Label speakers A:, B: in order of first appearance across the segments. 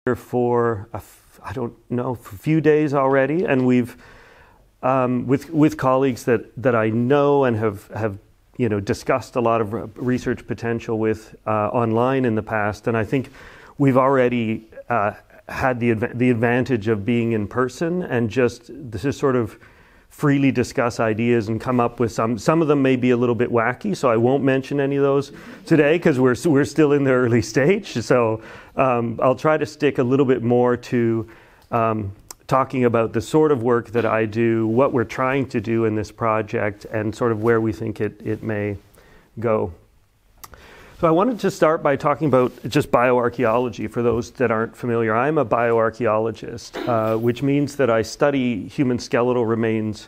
A: here for I don't know, a few days already, and we've with colleagues that I know and have discussed a lot of research potential with online in the past, and I think we've already had the advantage of being in person and just sort of freely discuss ideas and come up with some of them may be a little bit wacky, so I won't mention any of those today because we're still in the early stage. So I'll try to stick a little bit more to talking about the sort of work that I do, what we're trying to do in this project, and sort of where we think it may go. So I wanted to start by talking about just bioarchaeology for those that aren't familiar. I'm a bioarchaeologist, which means that I study human skeletal remains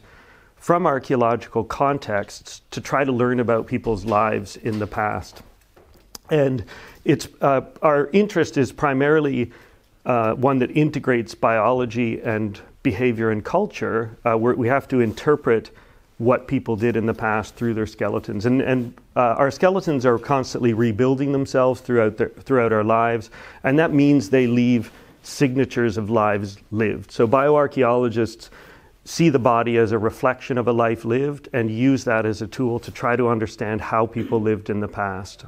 A: from archaeological contexts to try to learn about people's lives in the past. And it's our interest is primarily one that integrates biology and behavior and culture, where we have to interpret what people did in the past through their skeletons. And our skeletons are constantly rebuilding themselves throughout our lives, and that means they leave signatures of lives lived. So bioarchaeologists see the body as a reflection of a life lived and use that as a tool to try to understand how people lived in the past.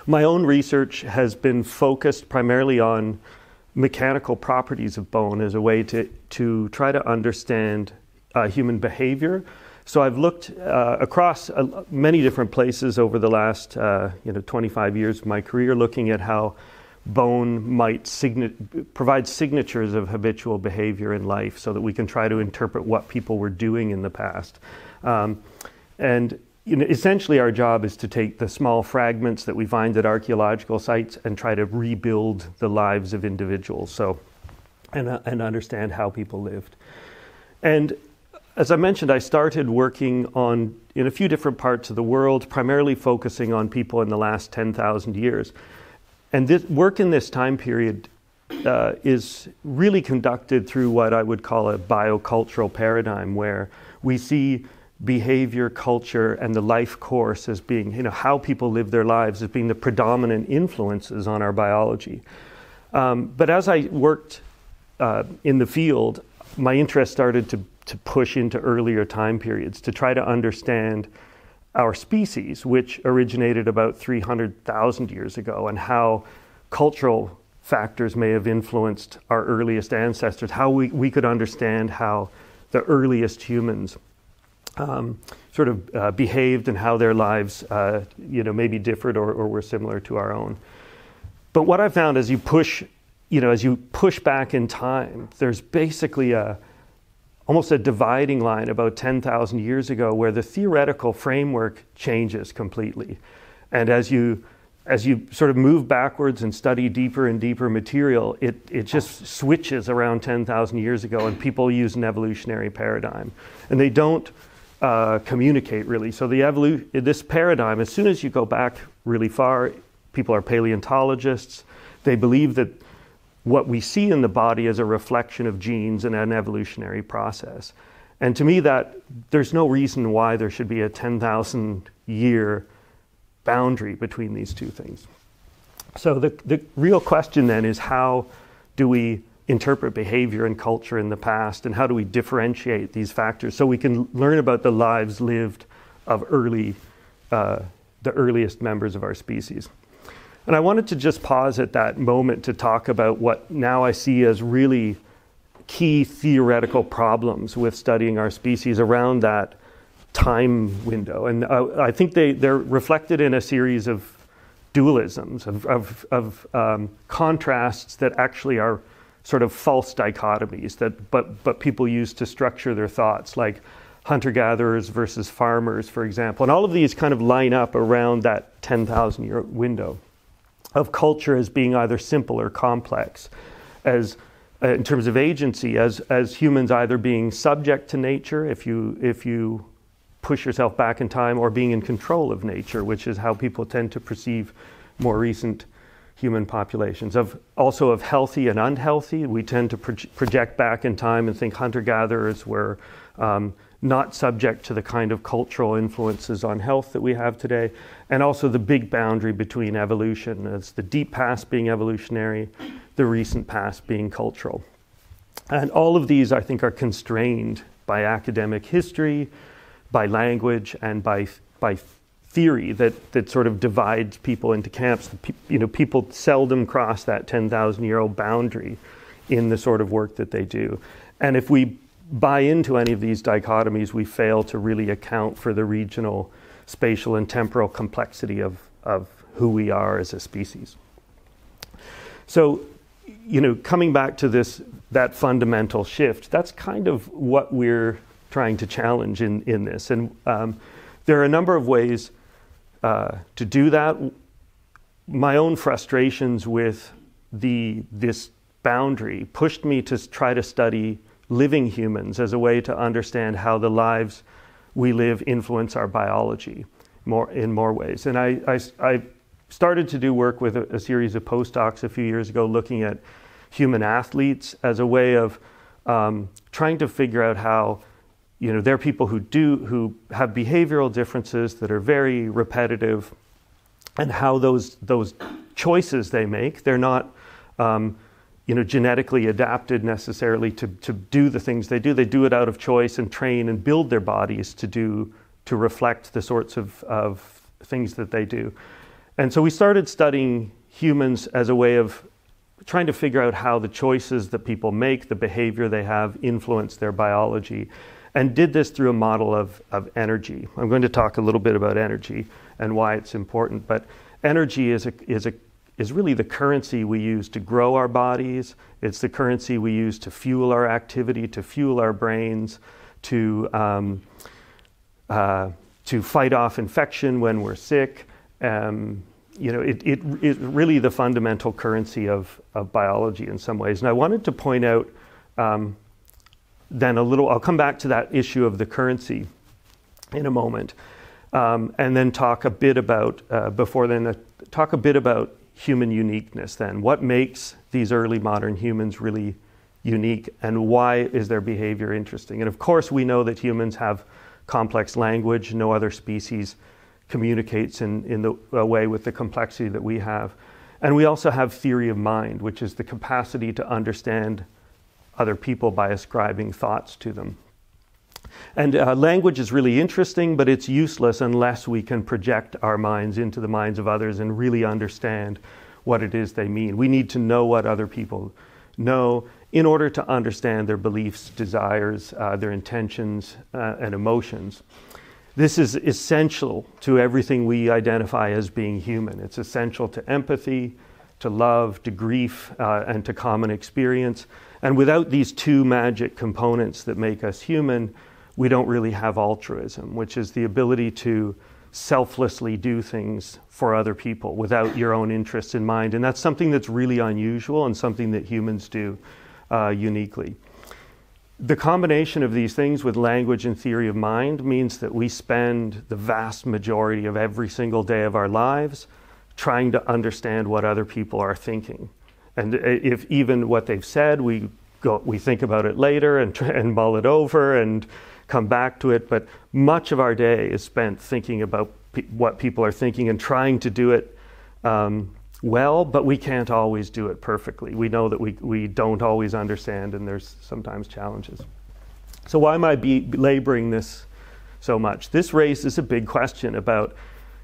A: My own research has been focused primarily on mechanical properties of bone as a way to try to understand human behavior. So I've looked across many different places over the last 25 years of my career, looking at how bone might provide signatures of habitual behavior in life so that we can try to interpret what people were doing in the past. And essentially our job is to take the small fragments that we find at archaeological sites and try to rebuild the lives of individuals, and understand how people lived. And as I mentioned, I started working in a few different parts of the world, primarily focusing on people in the last 10,000 years. And this work in this time period is really conducted through what I would call a biocultural paradigm, where we see behavior, culture, and the life course as being, how people live their lives as being the predominant influences on our biology. But as I worked in the field, my interest started to push into earlier time periods to try to understand our species, which originated about 300,000 years ago, and how cultural factors may have influenced our earliest ancestors, how we could understand how the earliest humans behaved and how their lives maybe differed or were similar to our own. But what I found as you push back in time, there's basically almost a dividing line about 10,000 years ago where the theoretical framework changes completely. And as you sort of move backwards and study deeper and deeper material, it just switches around 10,000 years ago, and people use an evolutionary paradigm. And they don't communicate really. So this paradigm, as soon as you go back really far, people are paleontologists. They believe that what we see in the body is a reflection of genes and an evolutionary process. And to me, that there's no reason why there should be a 10,000 year boundary between these two things. So the real question then is, how do we interpret behavior and culture in the past, and how do we differentiate these factors so we can learn about the lives lived of the earliest members of our species? And I wanted to just pause at that moment to talk about what now I see as really key theoretical problems with studying our species around that time window. And I think they're reflected in a series of dualisms, of contrasts that actually are sort of false dichotomies but people use to structure their thoughts, like hunter-gatherers versus farmers, for example. And all of these kind of line up around that 10,000 year window of culture as being either simple or complex, as in terms of agency, as humans either being subject to nature, if you push yourself back in time, or being in control of nature, which is how people tend to perceive more recent human populations. Also of healthy and unhealthy, we tend to project back in time and think hunter-gatherers were not subject to the kind of cultural influences on health that we have today. And also the big boundary between evolution, as the deep past being evolutionary, the recent past being cultural. And all of these, I think, are constrained by academic history, by language, and by theory that sort of divides people into camps. People seldom cross that 10,000-year-old boundary in the sort of work that they do. And if we buy into any of these dichotomies, we fail to really account for the regional, spatial, and temporal complexity of who we are as a species. So, coming back to that fundamental shift, that's kind of what we're trying to challenge in this. And there are a number of ways to do that. My own frustrations with this boundary pushed me to try to study living humans as a way to understand how the lives we live influence our biology in more ways. And I started to do work with a series of postdocs a few years ago looking at human athletes as a way of trying to figure out how, there are people who have behavioral differences that are very repetitive, and how those choices they make, they're not genetically adapted necessarily to do the things they do. They do it out of choice and train and build their bodies to reflect the sorts of things that they do. And so we started studying humans as a way of trying to figure out how the choices that people make, the behavior they have, influence their biology, and did this through a model of energy. I'm going to talk a little bit about energy and why it's important, but energy is really the currency we use to grow our bodies. It's the currency we use to fuel our activity, to fuel our brains, to fight off infection when we're sick. It really the fundamental currency of biology in some ways. And I wanted to point out then I'll come back to that issue of the currency in a moment, and then talk a bit about, human uniqueness then. What makes these early modern humans really unique, and why is their behavior interesting? And of course we know that humans have complex language. No other species communicates in a way with the complexity that we have. And we also have theory of mind, which is the capacity to understand other people by ascribing thoughts to them. And language is really interesting, but it's useless unless we can project our minds into the minds of others and really understand what it is they mean. We need to know what other people know in order to understand their beliefs, desires, their intentions, and emotions. This is essential to everything we identify as being human. It's essential to empathy, to love, to grief, and to common experience. And without these two magic components that make us human, we don't really have altruism, which is the ability to selflessly do things for other people without your own interests in mind. And that's something that's really unusual and something that humans do uniquely. The combination of these things with language and theory of mind means that we spend the vast majority of every single day of our lives trying to understand what other people are thinking. And if even what they've said, we think about it later and mull it over and come back to it. But much of our day is spent thinking about what people are thinking and trying to do it well, but we can't always do it perfectly. We know that we don't always understand, and there's sometimes challenges. So why am I belaboring this so much? This raises a big question about,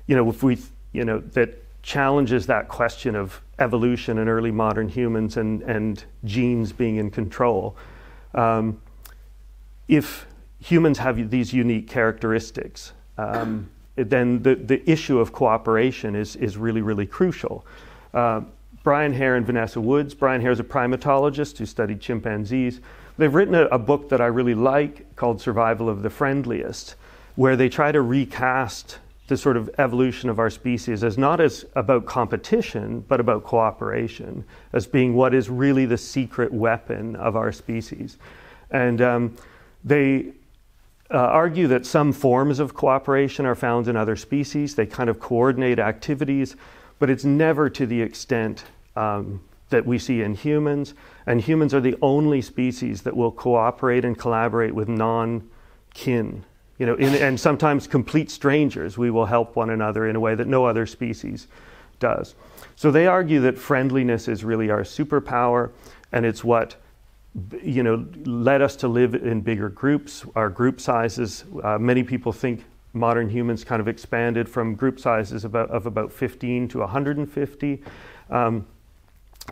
A: that challenges that question of evolution and early modern humans and genes being in control. If humans have these unique characteristics, then the issue of cooperation is really, really crucial. Brian Hare and Vanessa Woods. Brian Hare is a primatologist who studied chimpanzees. They've written a book that I really like called Survival of the Friendliest, where they try to recast the sort of evolution of our species as not as about competition, but about cooperation, as being what is really the secret weapon of our species. And they argue that some forms of cooperation are found in other species. They kind of coordinate activities, but it's never to the extent that we see in humans. And humans are the only species that will cooperate and collaborate with non-kin. And sometimes complete strangers. We will help one another in a way that no other species does. So they argue that friendliness is really our superpower, and it's what led us to live in bigger groups, our group sizes. Many people think modern humans kind of expanded from group sizes of about 15 to 150. And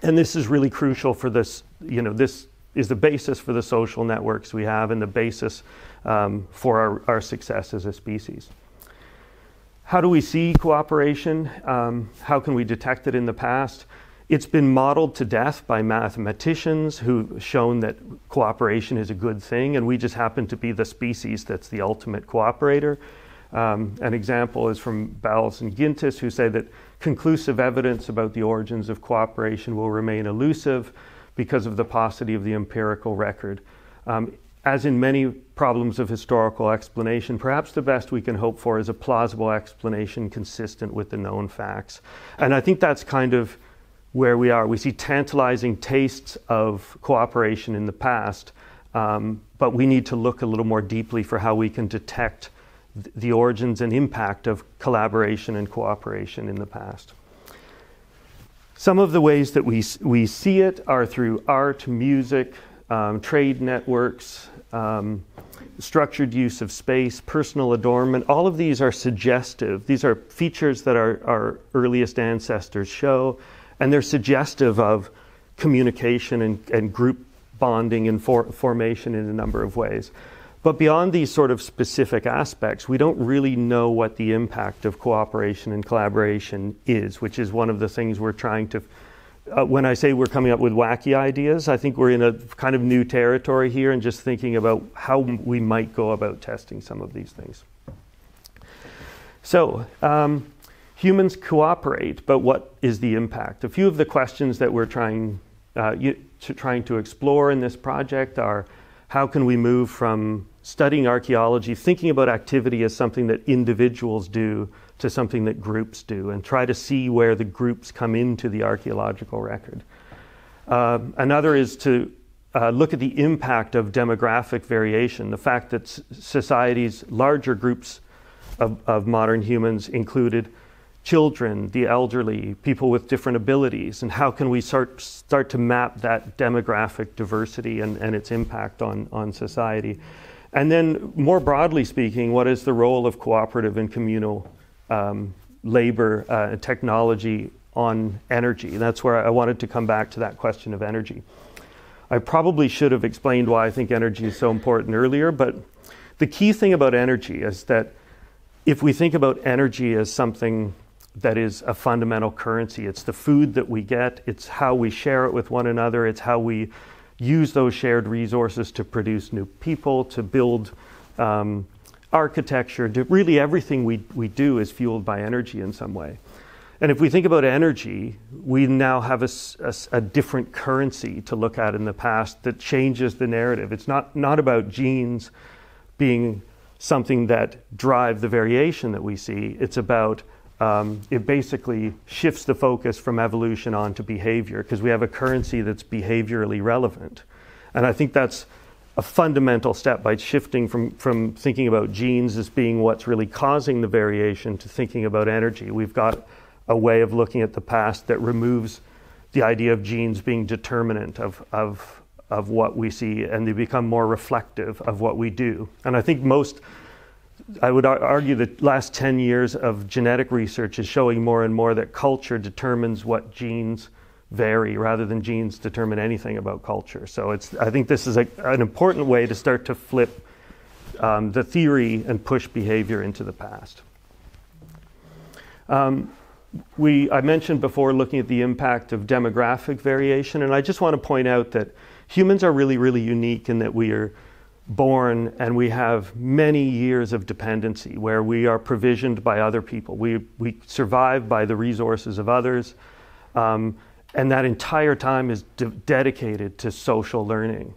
A: this is really crucial for this, this is the basis for the social networks we have and the basis for our success as a species. How do we see cooperation? How can we detect it in the past? It's been modeled to death by mathematicians who've shown that cooperation is a good thing, and we just happen to be the species that's the ultimate cooperator. An example is from Bowles and Gintis, who say that conclusive evidence about the origins of cooperation will remain elusive because of the paucity of the empirical record. As in many problems of historical explanation, perhaps the best we can hope for is a plausible explanation consistent with the known facts. And I think that's kind of where we are. We see tantalizing tastes of cooperation in the past, but we need to look a little more deeply for how we can detect the origins and impact of collaboration and cooperation in the past. Some of the ways that we see it are through art, music, trade networks, structured use of space, personal adornment. All of these are suggestive. These are features that our earliest ancestors show, and they're suggestive of communication and group bonding and formation in a number of ways. But beyond these sort of specific aspects, we don't really know what the impact of cooperation and collaboration is, which is one of the things we're trying to, when I say we're coming up with wacky ideas, I think we're in a kind of new territory here and just thinking about how we might go about testing some of these things. So, humans cooperate, but what is the impact? A few of the questions that we're trying to explore in this project are, how can we move from studying archaeology, thinking about activity as something that individuals do, to something that groups do, and try to see where the groups come into the archaeological record. Another is to look at the impact of demographic variation, the fact that societies, larger groups of modern humans included children, the elderly, people with different abilities, and how can we start to map that demographic diversity and its impact on society. And then more broadly speaking, what is the role of cooperative and communal labor technology on energy? That's where I wanted to come back to that question of energy. I probably should have explained why I think energy is so important earlier, but the key thing about energy is that if we think about energy as something that is a fundamental currency, it's the food that we get, it's how we share it with one another, it's how we use those shared resources to produce new people, to build architecture, really everything we do is fueled by energy in some way. And if we think about energy, we now have a different currency to look at in the past that changes the narrative. It's not about genes being something that drive the variation that we see. It's about, it basically shifts the focus from evolution onto behavior, because we have a currency that's behaviorally relevant. And I think that's a fundamental step by shifting from thinking about genes as being what's really causing the variation to thinking about energy. We've got a way of looking at the past that removes the idea of genes being determinant of what we see, and they become more reflective of what we do. And I think I would argue that last 10 years of genetic research is showing more and more that culture determines what genes vary rather than genes determine anything about culture. So I think this is an important way to start to flip the theory and push behavior into the past. I mentioned before looking at the impact of demographic variation, and I just want to point out that humans are really, really unique in that we are born and we have many years of dependency where we are provisioned by other people. We survive by the resources of others, and that entire time is dedicated to social learning.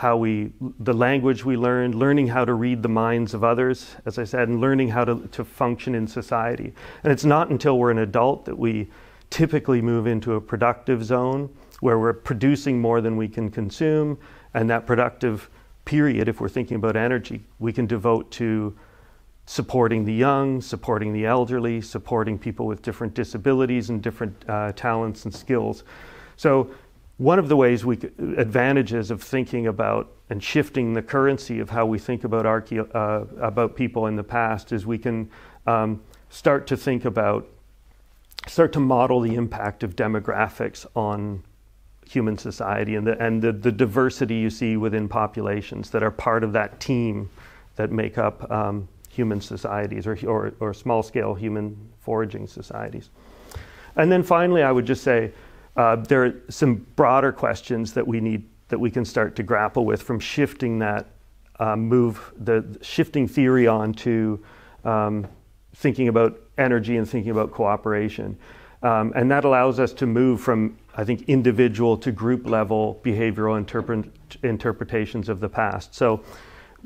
A: The language we learn, learning how to read the minds of others, as I said, and learning how to function in society. And it's not until we're an adult that we typically move into a productive zone where we're producing more than we can consume, and that productive period, if we're thinking about energy, we can devote to supporting the young, supporting the elderly, supporting people with different disabilities and different talents and skills. So one of the ways advantages of thinking about and shifting the currency of how we think about about people in the past is we can start to model the impact of demographics on human society and the diversity you see within populations that are part of that team that make up human societies or small-scale human foraging societies. And then finally, I would just say there are some broader questions that we can start to grapple with from shifting that shifting theory onto thinking about energy and thinking about cooperation. And that allows us to move from, I think, individual to group level behavioral interpretations of the past. So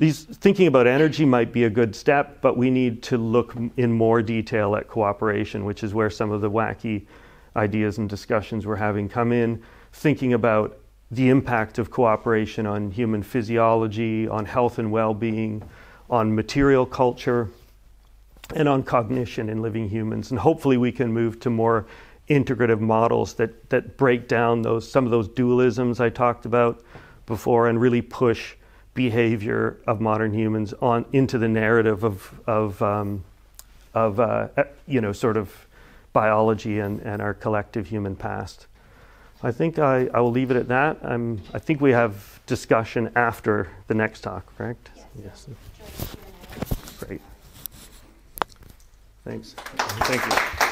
A: thinking about energy might be a good step, but we need to look in more detail at cooperation, which is where some of the wacky ideas and discussions we're having come in, thinking about the impact of cooperation on human physiology, on health and well-being, on material culture, and on cognition in living humans. And hopefully we can move to more integrative models that break down some of those dualisms I talked about before and really push behavior of modern humans into the narrative of sort of biology and our collective human past. I think I will leave it at that. I think we have discussion after the next talk, correct? Yes. Great. Thanks. Thank you.